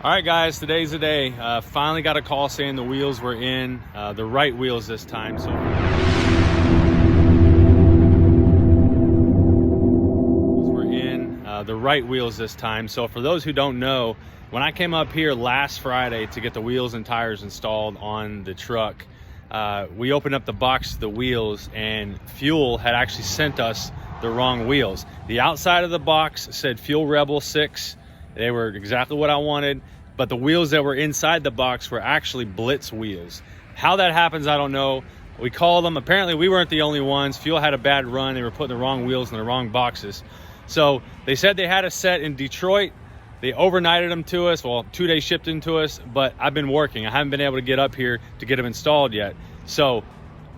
All right, guys, today's the day. Finally got a call saying the wheels were in, the right wheels this time. So the right wheels this time. So for those who don't know, when I came up here last Friday to get the wheels and tires installed on the truck, we opened up the box of the wheels and Fuel had actually sent us the wrong wheels. The outside of the box said Fuel Rebel 6. They were exactly what I wanted, but the wheels that were inside the box were actually Blitz wheels. How that happens, I don't know. We called them. Apparently we weren't the only ones. Fuel had a bad run. They were putting the wrong wheels in the wrong boxes. So they said they had a set in Detroit. They overnighted them to us. Well, 2 days shipped them to us, but I've been working. I haven't been able to get up here to get them installed yet. So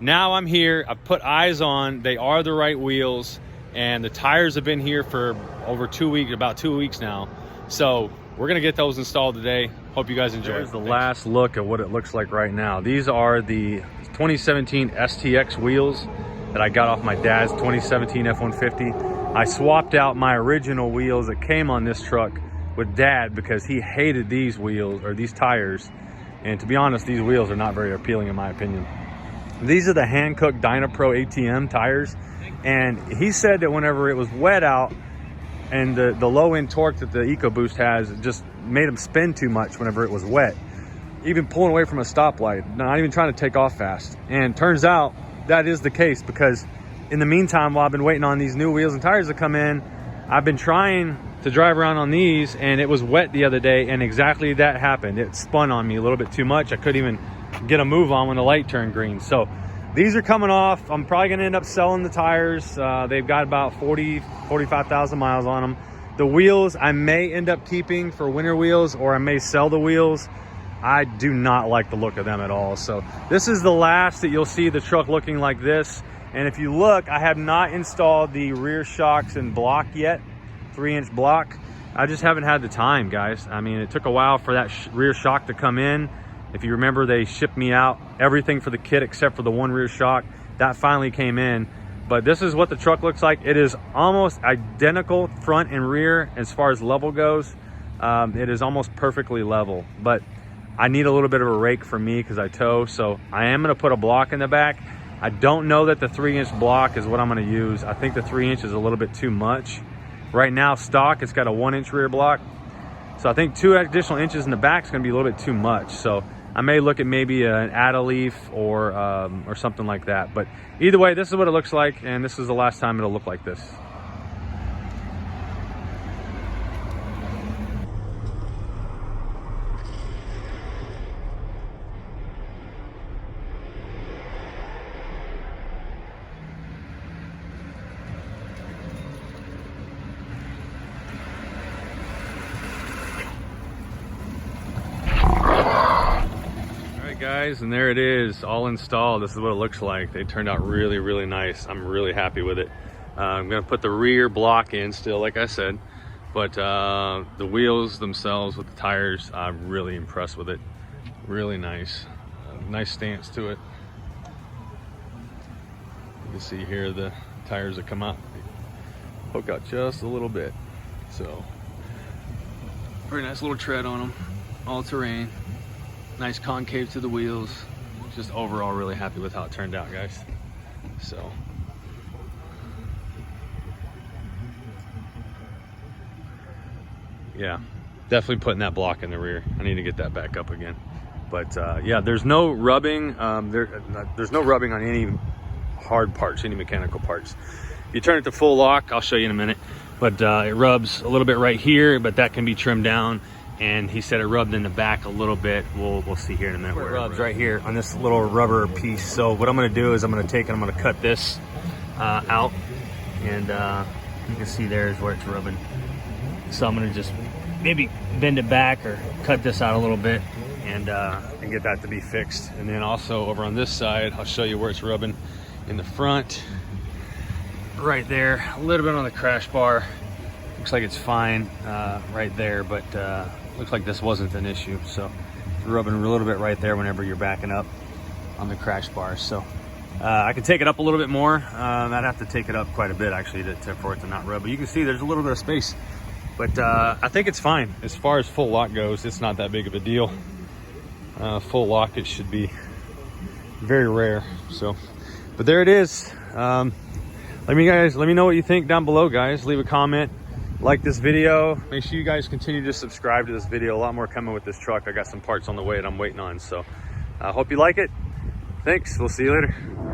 now I'm here. I've put eyes on. They are the right wheels, and the tires have been here for over 2 weeks, about 2 weeks now. So we're gonna get those installed today. Hope you guys enjoy. Here's the last look at what it looks like right now. These are the 2017 STX wheels that I got off my dad's 2017 F-150. I swapped out my original wheels that came on this truck with Dad because he hated these wheels, or these tires. And to be honest, these wheels are not very appealing in my opinion. These are the hand-cooked Dynapro ATM tires. And he said that whenever it was wet out, and the low-end torque that the EcoBoost has, it just made them spin too much whenever it was wet. Even pulling away from a stoplight, not even trying to take off fast. And turns out that is the case, because in the meantime, while I've been waiting on these new wheels and tires to come in, I've been trying to drive around on these, and it was wet the other day, and exactly that happened. It spun on me a little bit too much. I couldn't even get a move on when the light turned green. So these are coming off. I'm probably gonna end up selling the tires. They've got about 45,000 miles on them. The wheels I may end up keeping for winter wheels, or I may sell the wheels. I do not like the look of them at all. So this is the last that you'll see the truck looking like this. And if you look, I have not installed the rear shocks and block yet, 3-inch block. I just haven't had the time, guys. I mean, it took a while for that rear shock to come in. If you remember, they shipped me out everything for the kit except for the one rear shock. That finally came in. But this is what the truck looks like. It is almost identical front and rear as far as level goes. It is almost perfectly level. But I need a little bit of a rake for me because I tow. So I am going to put a block in the back. I don't know that the 3-inch block is what I'm going to use. I think the 3-inch is a little bit too much. Right now, stock, it's got a 1-inch rear block. So I think 2 additional inches in the back is going to be a little bit too much. So I may look at maybe an add-a-leaf or something like that. But either way, this is what it looks like, and this is the last time it'll look like this. Guys, and there it is, all installed. This is what it looks like. They turned out really, really nice. I'm really happy with it. I'm gonna put the rear block in still, like I said, but the wheels themselves with the tires, I'm really impressed with it. Really nice. Nice stance to it. You can see here the tires that come out, they poke out just a little bit. So very nice little tread on them, all terrain. Nice concave to the wheels. Just overall really happy with how it turned out, guys. So yeah, definitely putting that block in the rear. I need to get that back up again. But yeah, there's no rubbing. There's no rubbing on any hard parts, any mechanical parts. If you turn it to full lock, I'll show you in a minute, but it rubs a little bit right here, but that can be trimmed down. And he said it rubbed in the back a little bit. We'll see here in a minute where it rubs right here on this little rubber piece. So what I'm gonna do is I'm gonna take and I'm gonna cut this out, and you can see there's where it's rubbing. So I'm gonna just maybe bend it back or cut this out a little bit and get that to be fixed. And then also over on this side, I'll show you where it's rubbing in the front. Right there, a little bit on the crash bar. Looks like it's fine right there, but looks like this wasn't an issue. So rubbing a little bit right there whenever you're backing up on the crash bar. So I could take it up a little bit more. I'd have to take it up quite a bit actually for it to not rub, but you can see there's a little bit of space But I think it's fine. As far as full lock goes, it's not that big of a deal. Full lock, it should be very rare. So, but there it is. Let me know what you think down below, guys. Leave a comment, like this video. Make sure you guys continue to subscribe to this video. A lot more coming with this truck. I got some parts on the way that I'm waiting on. So I hope you like it. Thanks. We'll see you later.